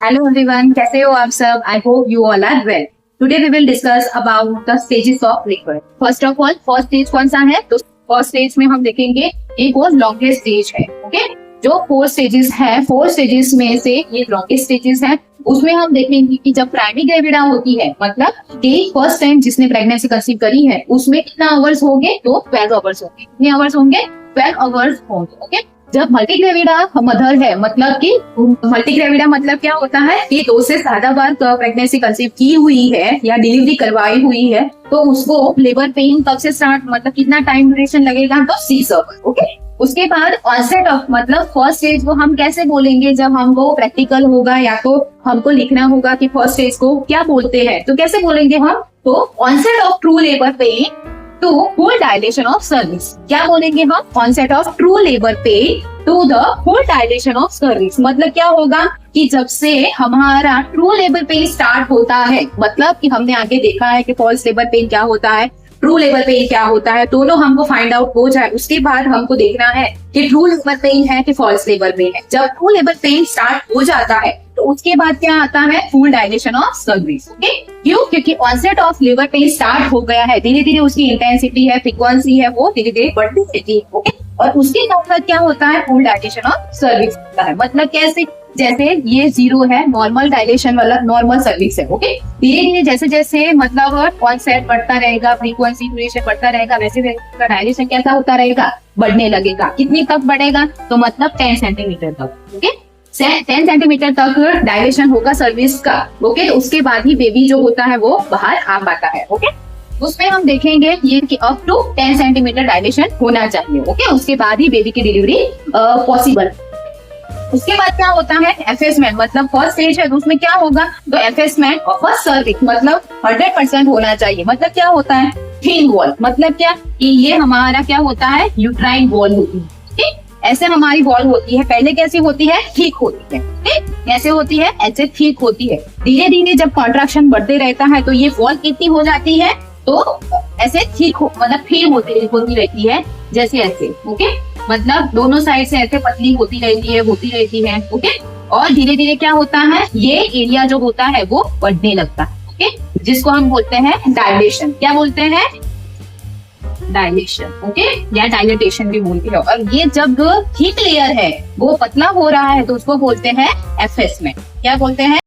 Hello everyone, कैसे हो आप सब? I hope you all are well. Today we will discuss about the stages of liquid. First of all, first stage कौन सा है? तो first stage में हम देखेंगे एक और longest stage है, okay? जो 4 stages है, 4 stages में से ये longest stages है. उसमें हम देखेंगे कि जब प्राइमरी ग्रेविडा होती है, मतलब कि फर्स्ट टाइम जिसने प्रेगनेंसी कंसीव करी है, उसमें कितना आवर्स होंगे? तो 12 आवर्स होंगे. कितने आवर्स होंगे? 12 आवर्स होंगे, ओके? जब मल्टीग्रेविडा मदर है, मतलब कि मल्टीग्रेविडा मतलब क्या होता है कि 2 से ज्यादा बार प्रेगनेंसी कंसीव की हुई है या डिलीवरी करवाई हुई है, तो उसको लेबर पेन कब से स्टार्ट, मतलब कितना टाइम ड्यूरेशन लगेगा? तो 6 आवर्स, ओके? उसके बाद ऑनसेट ऑफ, मतलब फर्स्ट स्टेज को हम कैसे बोलेंगे जब हमको प्रैक्टिकल होगा या तो हमको लिखना होगा कि फर्स्ट स्टेज को क्या बोलते हैं, तो कैसे बोलेंगे हम? तो onset of true labour pain to full dilation of cervix. क्या बोलेंगे हम? Onset of true labour pain to the full dilation of cervix. मतलब क्या होगा कि जब से हमारा ट्रू लेबर पेन स्टार्ट होता है, मतलब कि हमने आगे देखा है कि फॉल्स लेबर पेन क्या होता है, ट्रू लेबर पेन क्या होता है, दोनों हमको फाइंड आउट हो जाए. उसके बाद हमको देखना है कि ट्रू लेबर पेन है कि फॉल्स लेबर पेन है. जब ट्रू लेबर पेन स्टार्ट हो जाता है तो उसके बाद क्या आता है? Full dilation of cervix. Okay, क्यों? क्योंकि onset of labour pain start हो गया है, धीरे धीरे उसकी इंटेंसिटी है, फ्रीक्वेंसी है, वो धीरे धीरे बढ़ती रहती है. ओके, और उसके बाद क्या होता है? फुल डायलेशन ऑफ सर्विस होता है. मतलब कैसे? जैसे ये 0 है, नॉर्मल डायलेशन वाला नॉर्मल सर्विस है. ओके, धीरे धीरे जैसे जैसे मतलब ऑनसेट बढ़ता रहेगा, फ्रीक्वेंसी ड्यूरेशन बढ़ता रहेगा, वैसे वैसे डायलेशन कैसा होता रहेगा? बढ़ने लगेगा. कितनी तक बढ़ेगा? तो मतलब 10 सेंटीमीटर तक. ओके, 10 सेंटीमीटर तक डायलेशन होगा सर्विस का. ओके, तो उसके बाद ही बेबी जो होता है वो बाहर आ पाता है. ओके, उसमें हम देखेंगे ये कि अप टू 10 सेंटीमीटर डायलेशन होना चाहिए. ओके, उसके बाद ही बेबी की डिलीवरी पॉसिबल. उसके बाद क्या होता है? एफेसमेंट, मतलब फर्स्ट स्टेज है तो उसमें क्या होगा? तो एफेसमेंट ऑफ अ सर्विक्स, मतलब 100% होना चाहिए. मतलब क्या होता है? Thin wall. मतलब क्या कि ये हमारा क्या होता है? यूट्राइन वॉल होती है. ठीक, ऐसे हमारी वॉल होती है. पहले कैसी होती है? ठीक होती है. ठीक, कैसे होती है? ऐसे ठीक होती है. धीरे धीरे जब कॉन्ट्रैक्शन बढ़ते रहता है तो ये वॉल कितनी हो जाती है? तो ऐसे ठीक हो, मतलब थिन होती रहती है, जैसे ऐसे. ओके, मतलब दोनों साइड से ऐसे पतली होती रहती है. ओके, और धीरे धीरे क्या होता है? ये एरिया जो होता है वो बढ़ने लगता है. ओके, जिसको हम बोलते हैं डायलेशन. क्या बोलते हैं? डायलेशन. ओके, या डायलेटेशन भी बोलते हैं. और ये जब थिक लेयर है वो पतला हो रहा है तो उसको बोलते हैं एफेसमेंट. क्या बोलते हैं?